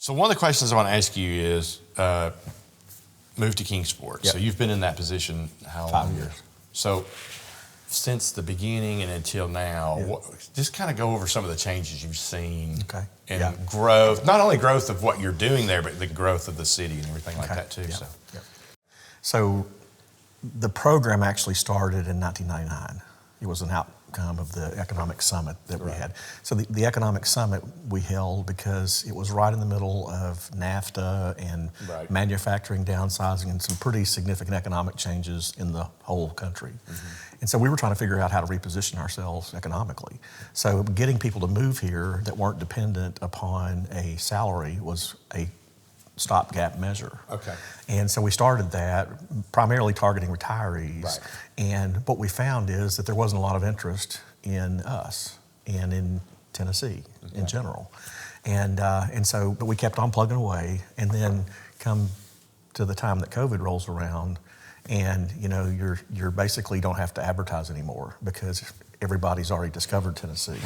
So one of the questions I want to ask you is, move to Kingsport. Yep. So you've been in that position how long? 5 years. So since the beginning and until now, just kind of go over some of the changes you've seen. Okay. And growth, not only growth of what you're doing there, but the growth of the city and everything like that too. So the program actually started in 1999. It was an outcome of the economic summit that we had. So the economic summit we held because it was right in the middle of NAFTA and manufacturing downsizing and some pretty significant economic changes in the whole country. And so we were trying to figure out how to reposition ourselves economically. So getting people to move here that weren't dependent upon a salary was a stopgap measure. Okay. And so we started that primarily targeting retirees. And what we found is that there wasn't a lot of interest in us and in Tennessee in general. And so, but we kept on plugging away, and then come to the time that COVID rolls around, and you're basically don't have to advertise anymore because everybody's already discovered Tennessee.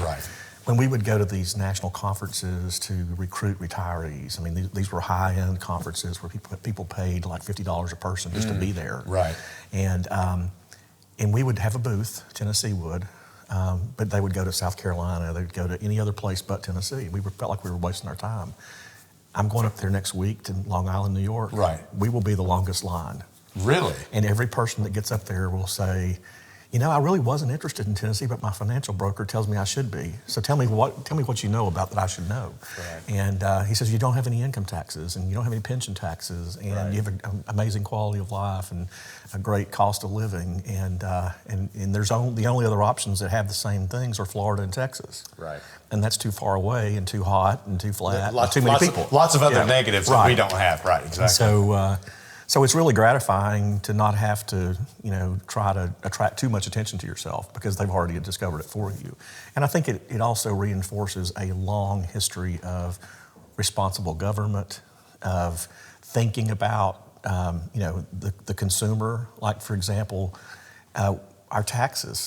When we would go to these national conferences to recruit retirees, I mean, these were high-end conferences where people paid like $50 a person just to be there. And we would have a booth, Tennessee would, but they would go to South Carolina, they'd go to any other place but Tennessee. We felt like we were wasting our time. I'm going up there next week to Long Island, New York. We will be the longest line. Really? And every person that gets up there will say, I really wasn't interested in Tennessee, but my financial broker tells me I should be. So tell me what you know about that I should know. And he says, you don't have any income taxes, and you don't have any pension taxes, and you have an amazing quality of life and a great cost of living. And there's the only other options that have the same things are Florida and Texas. And that's too far away and too hot and too flat. Too many people. Lots of other negatives that we don't have. Exactly. So it's really gratifying to not have to, try to attract too much attention to yourself because they've already discovered it for you. And I think it also reinforces a long history of responsible government, of thinking about, the consumer. Like, for example, our tax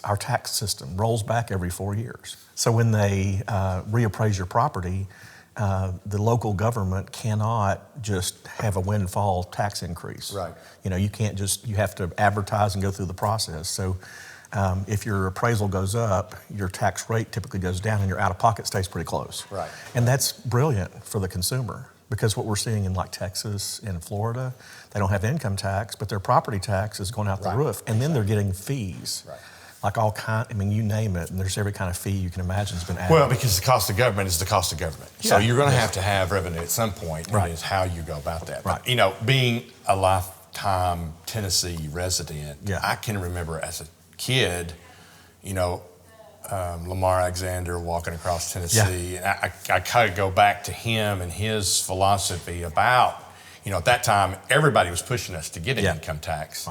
system rolls back every 4 years. So when they reappraise your property, the local government cannot just have a windfall tax increase. You can't you have to advertise and go through the process. So if your appraisal goes up, your tax rate typically goes down and your out-of-pocket stays pretty close. And that's brilliant for the consumer because what we're seeing in like Texas and Florida, they don't have income tax, but their property tax is going out the roof. And then they're getting fees. Like you name it, and there's every kind of fee you can imagine has been added. Well, because the cost of government is the cost of government. So you're going to have revenue at some point, and it's how you go about that. But, being a lifetime Tennessee resident, I can remember as a kid, Lamar Alexander walking across Tennessee, and I kind of go back to him and his philosophy about, at that time, everybody was pushing us to get an income tax.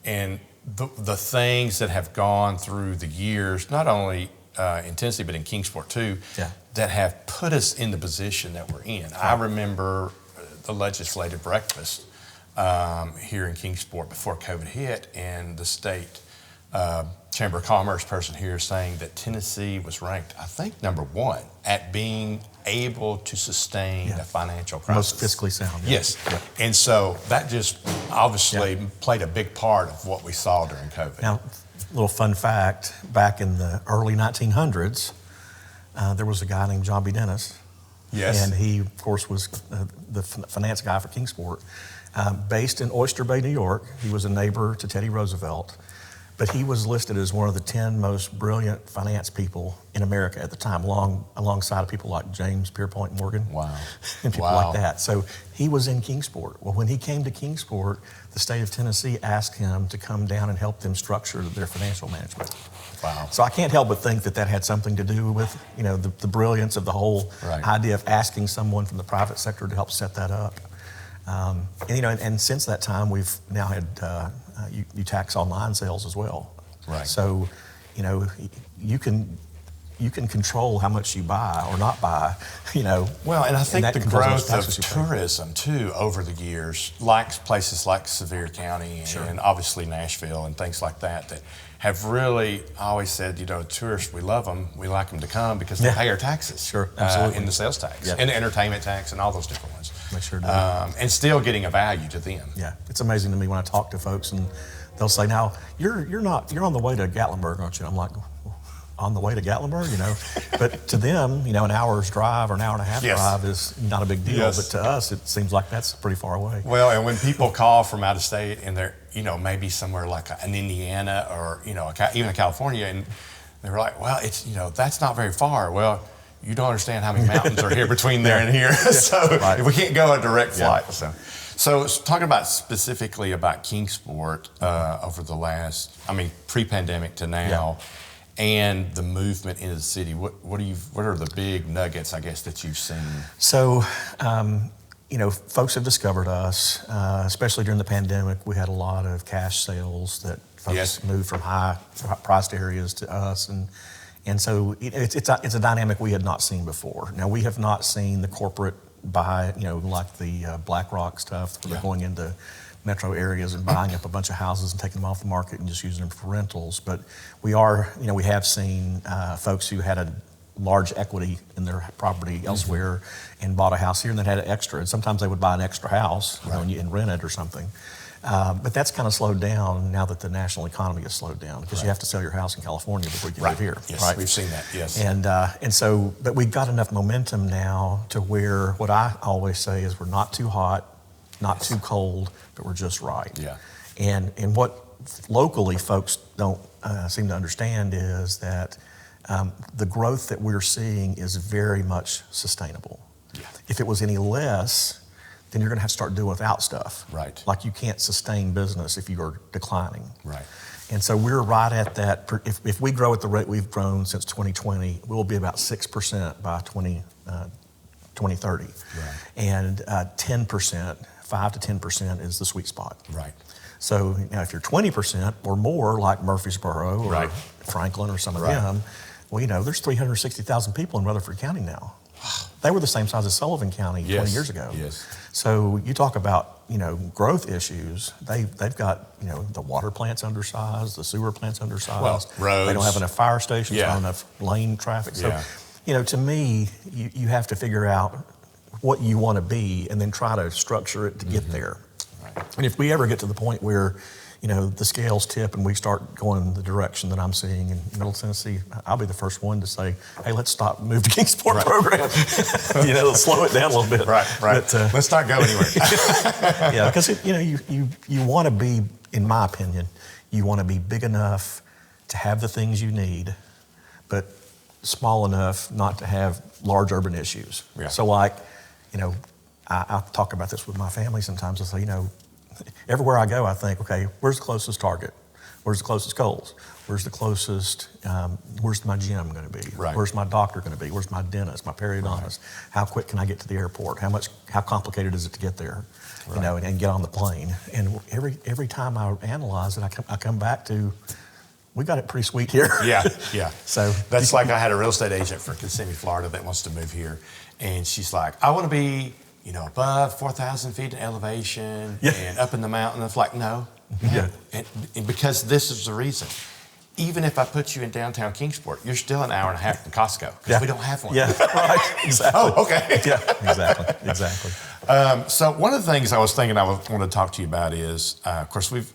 And the things that have gone through the years, not only in Tennessee, but in Kingsport too, that have put us in the position that we're in. I remember the legislative breakfast here in Kingsport before COVID hit, and the state Chamber of Commerce person here saying that Tennessee was ranked, I think, #1 at being able to sustain a financial crisis. Most fiscally sound. And so that just obviously played a big part of what we saw during COVID. Now, a little fun fact, back in the early 1900s, there was a guy named John B. Dennis. And he, of course, was the finance guy for Kingsport. Based in Oyster Bay, New York. He was a neighbor to Teddy Roosevelt. But he was listed as one of the 10 most brilliant finance people in America at the time, alongside of people like James Pierpont Morgan. And people like that. So he was in Kingsport. Well, when he came to Kingsport, the state of Tennessee asked him to come down and help them structure their financial management. So I can't help but think that had something to do with, the brilliance of the whole idea of asking someone from the private sector to help set that up. And since that time, we've now had you tax online sales as well. So, you can control how much you buy or not buy. Well, and I think the growth of tourism too over the years, like places like Sevier County and obviously Nashville and things like that have really always said, tourists, we love them. We like them to come because they pay our taxes. Sure, absolutely. And the sales tax and the entertainment tax and all those different ones. They sure do. And still getting a value to them. Yeah, it's amazing to me when I talk to folks and they'll say, now, you're on the way to Gatlinburg, aren't you? I'm like, on the way to Gatlinburg, But to them, an hour's drive or an hour and a half drive is not a big deal. But to us, it seems like that's pretty far away. Well, and when people call from out of state and they're, maybe somewhere like an Indiana or, even California, and they're like, well, it's, that's not very far. Well, you don't understand how many mountains are here between there and here. So we can't go a direct flight. So talking about specifically about Kingsport over the last, pre-pandemic to now, and the movement into the city, what are the big nuggets, I guess, that you've seen? So, folks have discovered us, especially during the pandemic. We had a lot of cash sales that folks moved from high-priced areas to us, and so it's a dynamic we had not seen before. Now, we have not seen the corporate buy, like the BlackRock stuff, where they're going into metro areas and buying up a bunch of houses and taking them off the market and just using them for rentals. But we have seen folks who had a large equity in their property elsewhere and bought a house here and then had an extra. And sometimes they would buy an extra house and rent it or something. But that's kind of slowed down now that the national economy has slowed down, because you have to sell your house in California before you can live here. Yes, we've seen that, yes. And so, but we've got enough momentum now to where what I always say is we're not too hot, not too cold, but we're just right. Yeah. And what locally folks don't seem to understand is that the growth that we're seeing is very much sustainable. Yeah. If it was any less, then you're going to have to start doing without stuff. Right. Like you can't sustain business if you are declining. Right. And so we're right at that. If we grow at the rate we've grown since 2020, we'll be about 6% by 2030. Right. And 10%, 5 to 10% is the sweet spot. Right. So now if you're 20% or more, like Murfreesboro or Franklin or some of them, well, there's 360,000 people in Rutherford County now. They were the same size as Sullivan County 20 years ago. Yes. So you talk about, growth issues. They've got, the water plant's undersized, the sewer plant's undersized. Well, roads. They don't have enough fire stations, not enough lane traffic. So, to me, you have to figure out what you want to be and then try to structure it to get there. Right. And if we ever get to the point where, the scales tip and we start going the direction that I'm seeing in Middle Tennessee, I'll be the first one to say, hey, let's stop, move the Kingsport program. Slow it down a little bit. Right. But, let's not go anywhere. Because you want to be, in my opinion, you want to be big enough to have the things you need, but small enough not to have large urban issues. Yeah. So I talk about this with my family sometimes. I say, everywhere I go, I think, okay, where's the closest Target? Where's the closest Kohl's? Where's the closest, where's my gym going to be? Right. Where's my doctor going to be? Where's my dentist, my periodontist? How quick can I get to the airport? How complicated is it to get there? And get on the plane. And every time I analyze it, I come back to, we got it pretty sweet here. Yeah. So that's like I had a real estate agent for Kissimmee, Florida that wants to move here. And she's like, I want to be, above 4,000 feet in elevation and up in the mountain. It's like, no. And because this is the reason. Even if I put you in downtown Kingsport, you're still an hour and a half from Costco because we don't have one. Yeah, right, exactly. Oh, okay. Yeah, exactly. So one of the things I was thinking I want to talk to you about is, of course, Olivia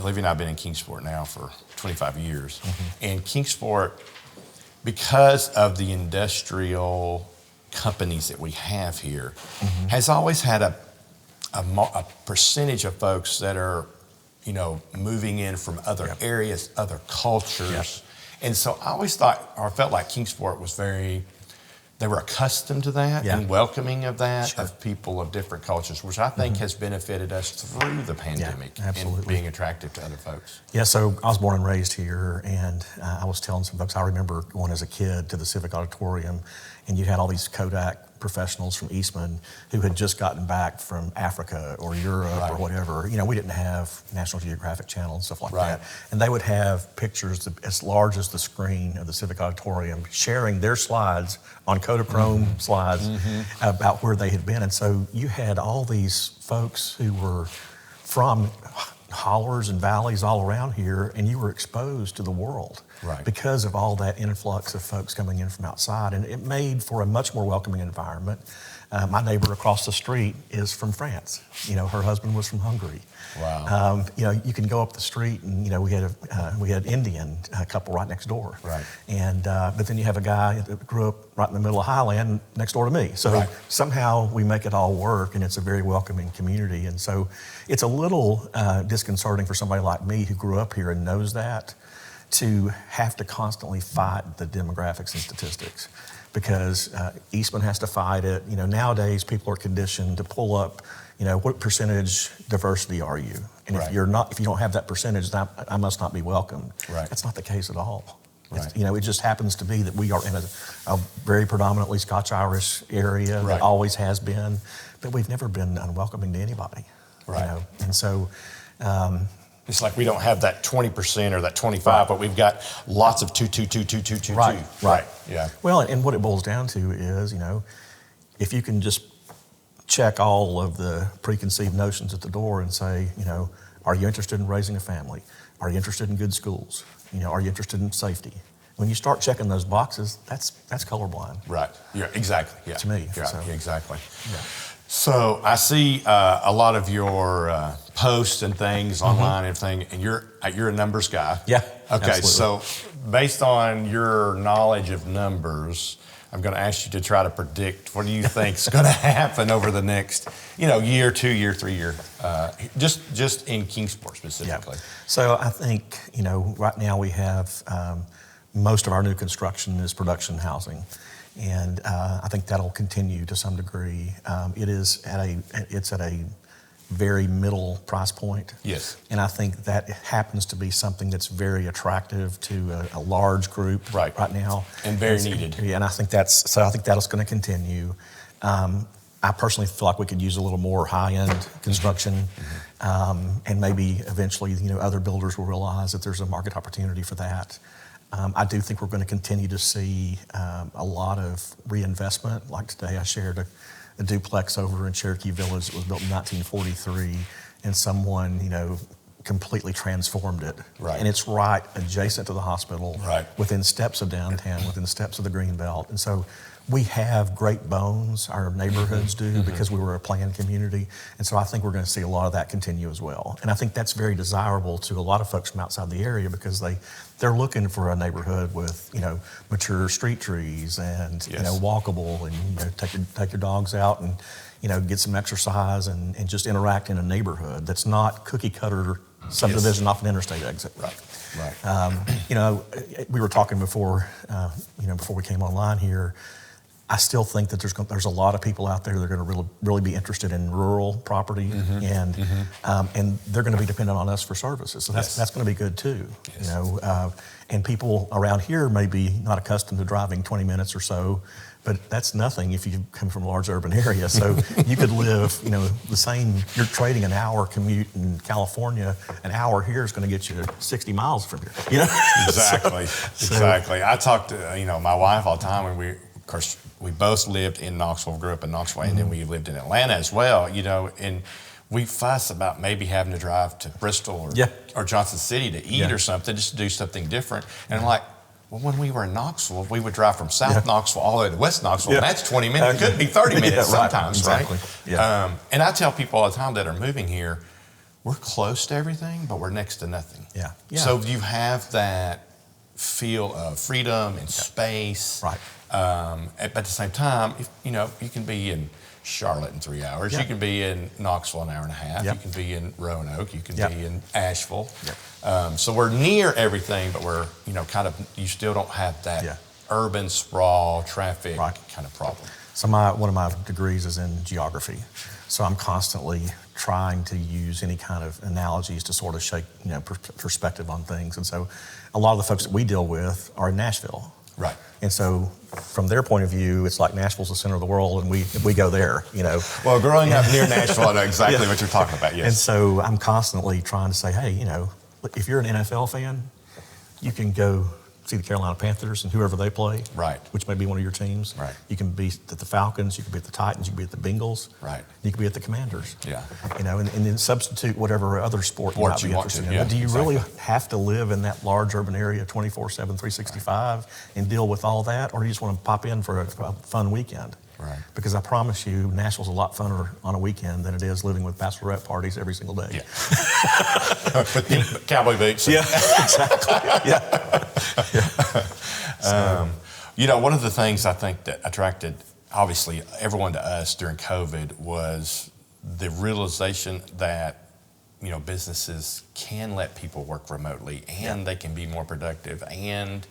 and I have been in Kingsport now for 25 years. And Kingsport, because of the industrial companies that we have here, has always had a percentage of folks that are, moving in from other areas, other cultures. And so I always thought, or felt like Kingsport was they were accustomed to that and welcoming of that, of people of different cultures, which I think has benefited us through the pandemic and being attractive to other folks. Yeah, so I was born and raised here, and I was telling some folks, I remember going as a kid to the Civic Auditorium, and you had all these Kodak professionals from Eastman who had just gotten back from Africa or Europe or whatever. We didn't have National Geographic Channel and stuff like that. And they would have pictures as large as the screen of the Civic Auditorium sharing their slides on Kodachrome slides about where they had been. And so you had all these folks who were from hollers and valleys all around here, and you were exposed to the world because of all that influx of folks coming in from outside. And it made for a much more welcoming environment. My neighbor across the street is from France. Her husband was from Hungary. Wow. You can go up the street and, we had Indian couple right next door. Right. And, but then you have a guy that grew up right in the middle of Highland next door to me. So somehow we make it all work, and it's a very welcoming community. And so it's a little disconcerting for somebody like me who grew up here and knows that, to have to constantly fight the demographics and statistics, because Eastman has to fight it. Nowadays people are conditioned to pull up, what percentage diversity are you? And if you don't have that percentage, then I must not be welcomed. Right. That's not the case at all. Right. It just happens to be that we are in a very predominantly Scotch-Irish area that always has been, but we've never been unwelcoming to anybody. Right. And so. It's like we don't have that 20% or that 25%, but we've got lots of two. Right. Yeah. Well, and what it boils down to is, if you can just check all of the preconceived notions at the door and say, are you interested in raising a family? Are you interested in good schools? Are you interested in safety? When you start checking those boxes, that's colorblind. Right. Yeah. Exactly. Yeah. To me. Yeah. So. Exactly. Yeah. So I see a lot of your posts and things online and everything, and you're a numbers guy. Yeah. Okay. Absolutely. So based on your knowledge of numbers, I'm going to ask you to try to predict what do you think is going to happen over the next, year, 2 year, 3 year, just in Kingsport specifically. Yeah. So I think right now we have most of our new construction is production housing. And I think that'll continue to some degree. It's at a very middle price point. Yes. And I think that happens to be something that's very attractive to a large group right now. And very needed. Yeah, and I think that's going to continue. I personally feel like we could use a little more high-end construction, and maybe eventually, other builders will realize that there's a market opportunity for that. I do think we're going to continue to see a lot of reinvestment. Like today, I shared a duplex over in Cherokee Village that was built in 1943, and someone, completely transformed it. Right. And it's right adjacent to the hospital, within steps of downtown, within steps of the Greenbelt. And so we have great bones, our neighborhoods do, because we were a planned community. And so I think we're going to see a lot of that continue as well. And I think that's very desirable to a lot of folks from outside the area, because they're looking for a neighborhood with, mature street trees and, walkable, and, take your dogs out and, get some exercise and just interact in a neighborhood that's not cookie cutter subdivision off an interstate exit. Right. We were talking before, before we came online here. I still think that there's a lot of people out there that are going to really be interested in rural property, and they're going to be dependent on us for services. So that's going to be good too. Yes. And people around here may be not accustomed to driving 20 minutes or so, but that's nothing if you come from a large urban area. So you could live, the same. You're trading an hour commute in California. An hour here is going to get you 60 miles from here. Exactly. Exactly. I talk to my wife all the time, and of course, we both lived in Knoxville, grew up in Knoxville, and then we lived in Atlanta as well, and we fuss about maybe having to drive to Bristol or Johnson City to eat or something, just to do something different. And I'm like, well, when we were in Knoxville, we would drive from South Knoxville all the way to West Knoxville, and that's 20 minutes. It could be 30 minutes sometimes, exactly. right? And I tell people all the time that are moving here, we're close to everything, but we're next to nothing. Yeah. So you have that feel of freedom and space. Right. At the same time, you can be in Charlotte in 3 hours. Yep. You can be in Knoxville an hour and a half. Yep. You can be in Roanoke. You can Yep. be in Asheville. Yep. So we're near everything, but we're, you still don't have that urban sprawl, traffic kind of problem. So one of my degrees is in geography. So I'm constantly trying to use any kind of analogies to sort of shake, perspective on things. And so a lot of the folks that we deal with are in Nashville. Right. And so from their point of view, it's like Nashville's the center of the world, and we go there, Well, growing up near Nashville, I know exactly what you're talking about, yes. And so I'm constantly trying to say, hey, if you're an NFL fan, you can go see the Carolina Panthers and whoever they play, right, which may be one of your teams. Right. You can be at the Falcons, you can be at the Titans, you can be at the Bengals. Right. You can be at the Commanders. Yeah. You know, and then substitute whatever other sport you might be interested in. Yeah, but do you exactly. really have to live in that large urban area 24/7, 365 and deal with all that? Or do you just want to pop in for a fun weekend? Right. Because I promise you, Nashville's a lot funner on a weekend than it is living with bachelorette parties every single day. Yeah. With cowboy boots. Yeah, exactly. Yeah. You know, one of the things I think that attracted, obviously, everyone to us during COVID was the realization that, you know, businesses can let people work remotely and they can be more productive and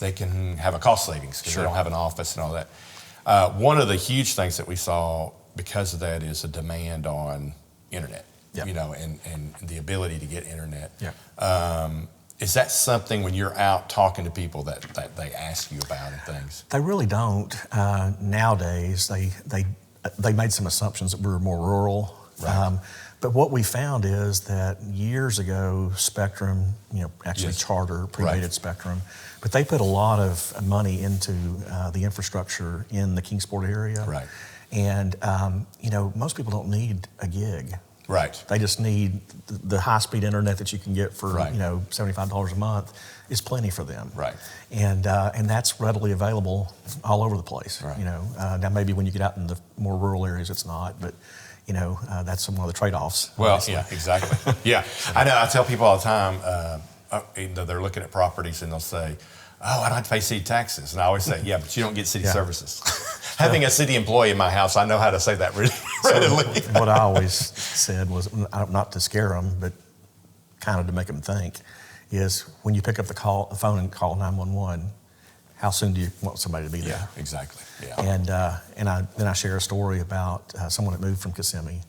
they can have a cost savings because they don't have an office and all that. One of the huge things that we saw because of that is a demand on internet, you know, and the ability to get internet. Yeah. Is that something when you're out talking to people that they ask you about and things? They really don't. Nowadays, they made some assumptions that we were more rural. Right. But what we found is that years ago, Spectrum, you know, actually Charter predated Spectrum, but they put a lot of money into the infrastructure in the Kingsport area. Right. And, you know, most people don't need a gig. Right. They just need the high-speed internet that you can get for, you know, $75 a month is plenty for them. Right. And that's readily available all over the place. Right. You know, now maybe when you get out in the more rural areas, it's not, but you know, that's one of the trade-offs. Well, obviously. yeah, exactly. Yeah, I know. I tell people all the time, they're looking at properties and they'll say, "Oh, I don't have to pay city taxes," and I always say, "Yeah, but you don't get city services." Having a city employee in my house, I know how to say that readily. What I always said was, not to scare them, but kind of to make them think, is when you pick up the phone and call 911, how soon do you want somebody to be there? Yeah, exactly. Yeah. And then I share a story about someone that moved from Kissimmee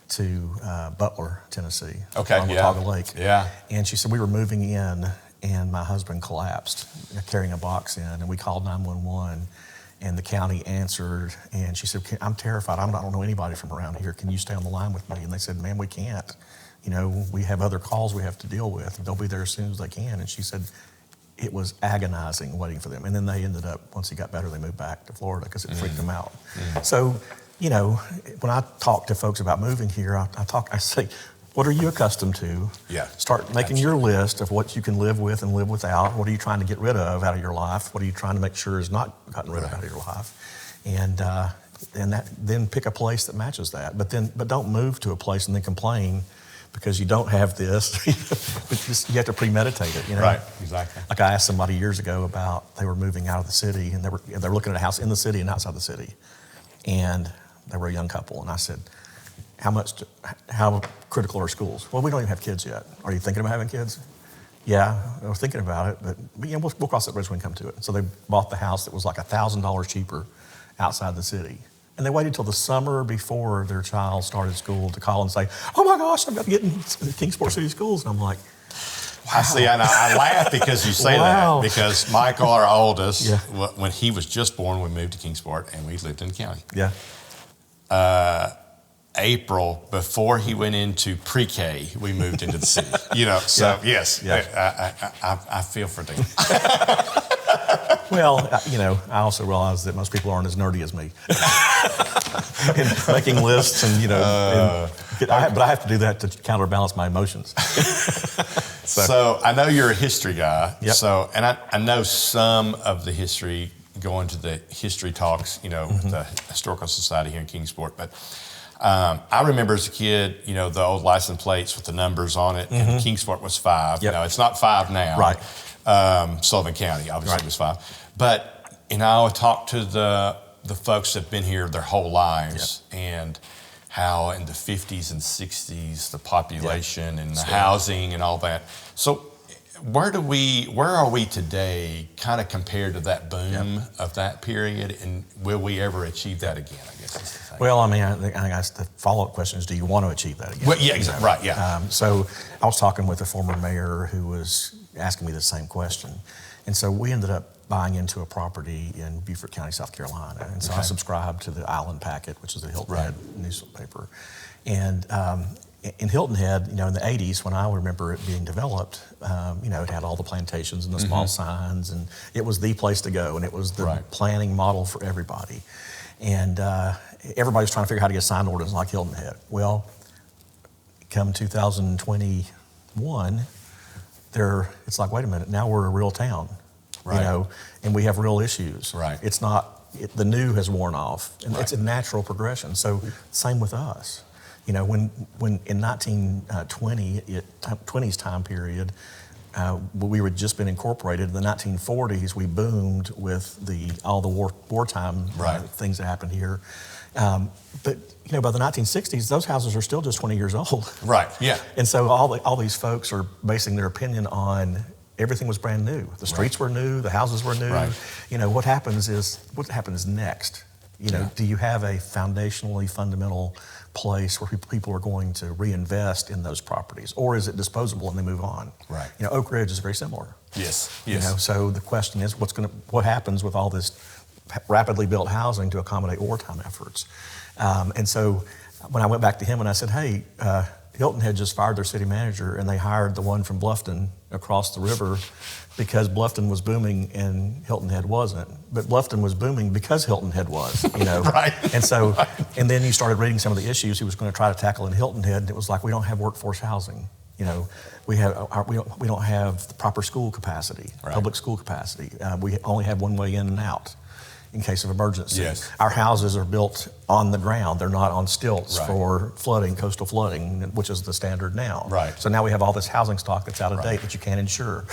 to Butler, Tennessee, on Watauga Lake. Yeah. And she said, we were moving in, and my husband collapsed, carrying a box in, and we called 911. And the county answered, and she said, I'm terrified. I don't know anybody from around here. Can you stay on the line with me? And they said, ma'am, we can't. You know, we have other calls we have to deal with. They'll be there as soon as they can. And she said, it was agonizing waiting for them. And then they ended up, once he got better, they moved back to Florida because it freaked them out. So, you know, when I talk to folks about moving here, I say, what are you accustomed to? Yeah. Start making your list of what you can live with and live without. What are you trying to get rid of out of your life? What are you trying to make sure is not gotten rid of out of your life? And then pick a place that matches that. But don't move to a place and then complain because you don't have this. You have to premeditate it, you know? Right, exactly. Like I asked somebody years ago about, they were moving out of the city and they were looking at a house in the city and outside the city. And they were a young couple. And I said, how critical are schools? Well, we don't even have kids yet. Are you thinking about having kids? Yeah, I was thinking about it, but you know, we'll cross that bridge when we come to it. So they bought the house that was like $1,000 cheaper outside the city. And they waited till the summer before their child started school to call and say, oh my gosh, I've got to get in Kingsport City Schools. And I'm like, wow. I see, and I laugh because you say that, because Michael, our oldest, when he was just born, we moved to Kingsport and we lived in the county. Yeah. April, before he went into pre-K, we moved into the city. You know, so yes, I feel for them. Well, you know, I also realize that most people aren't as nerdy as me. In making lists and, you know, but I have to do that to counterbalance my emotions. So I know you're a history guy. Yep. So, and I know some of the history, going to the history talks, you know, with the Historical Society here in Kingsport, but I remember as a kid, you know, the old license plates with the numbers on it, and Kingsport was 5. Yep. You know, it's not 5 now. Right. Sullivan County, obviously, was 5. But, you know, I talked to the folks that have been here their whole lives, and how in the 50s and 60s, the population and the housing and all that. So where are we today kind of compared to that boom of that period, and will we ever achieve that again, I guess is the thing. Well, I mean, I guess the follow-up question is, do you want to achieve that again? Well, yeah, exactly. Right, yeah. So I was talking with a former mayor who was asking me the same question. And so we ended up buying into a property in Beaufort County, South Carolina. And so I subscribed to the Island Packet, which is the Hilton Head newspaper. And in Hilton Head, in the 80s, when I remember it being developed, it had all the plantations and the small signs, and it was the place to go, and it was the planning model for everybody. And everybody's trying to figure out how to get a sign ordinance like Hilton Head. Well, come 2021, it's like, wait a minute, now we're a real town, and we have real issues. Right. It's not, the new has worn off, and it's a natural progression. So same with us. When in 1920, 20s time period, we had just been incorporated. In the 1940s, we boomed with all the wartime things that happened here. But by the 1960s, those houses are still just 20 years old. Right. Yeah. And so all these folks are basing their opinion on everything was brand new. The streets were new, the houses were new. Right. What happens next? Do you have a foundationally fundamental place where people are going to reinvest in those properties, or is it disposable and they move on? Right. Oak Ridge is very similar. Yes. Yes. So the question is, what happens with all this rapidly built housing to accommodate wartime efforts? And so when I went back to him and I said, hey, Hilton had just fired their city manager and they hired the one from Bluffton across the river because Bluffton was booming and Hilton Head wasn't. But Bluffton was booming because Hilton Head was, Right. And so, and then you started reading some of the issues he was going to try to tackle in Hilton Head, and it was like, we don't have workforce housing. We don't have the proper school capacity, public school capacity. We only have one way in and out in case of emergency. Yes. Our houses are built on the ground. They're not on stilts for flooding, coastal flooding, which is the standard now. Right. So now we have all this housing stock that's out of date that you can't insure.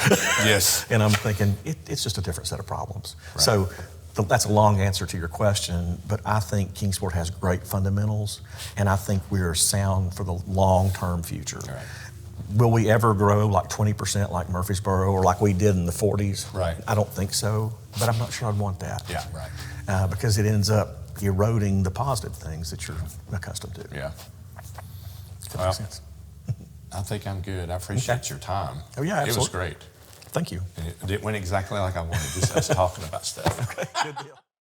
Yes. And I'm thinking, it's just a different set of problems. Right. So that's a long answer to your question, but I think Kingsport has great fundamentals, and I think we're sound for the long-term future. Right. Will we ever grow like 20% like Murfreesboro or like we did in the 40s? Right. I don't think so, but I'm not sure I'd want that. Yeah, right. Because it ends up eroding the positive things that you're accustomed to. Yeah. Does that make sense? I think I'm good. I appreciate your time. Oh, yeah, absolutely. It was great. Thank you. And it went exactly like I wanted, just us talking about stuff. Okay, good deal.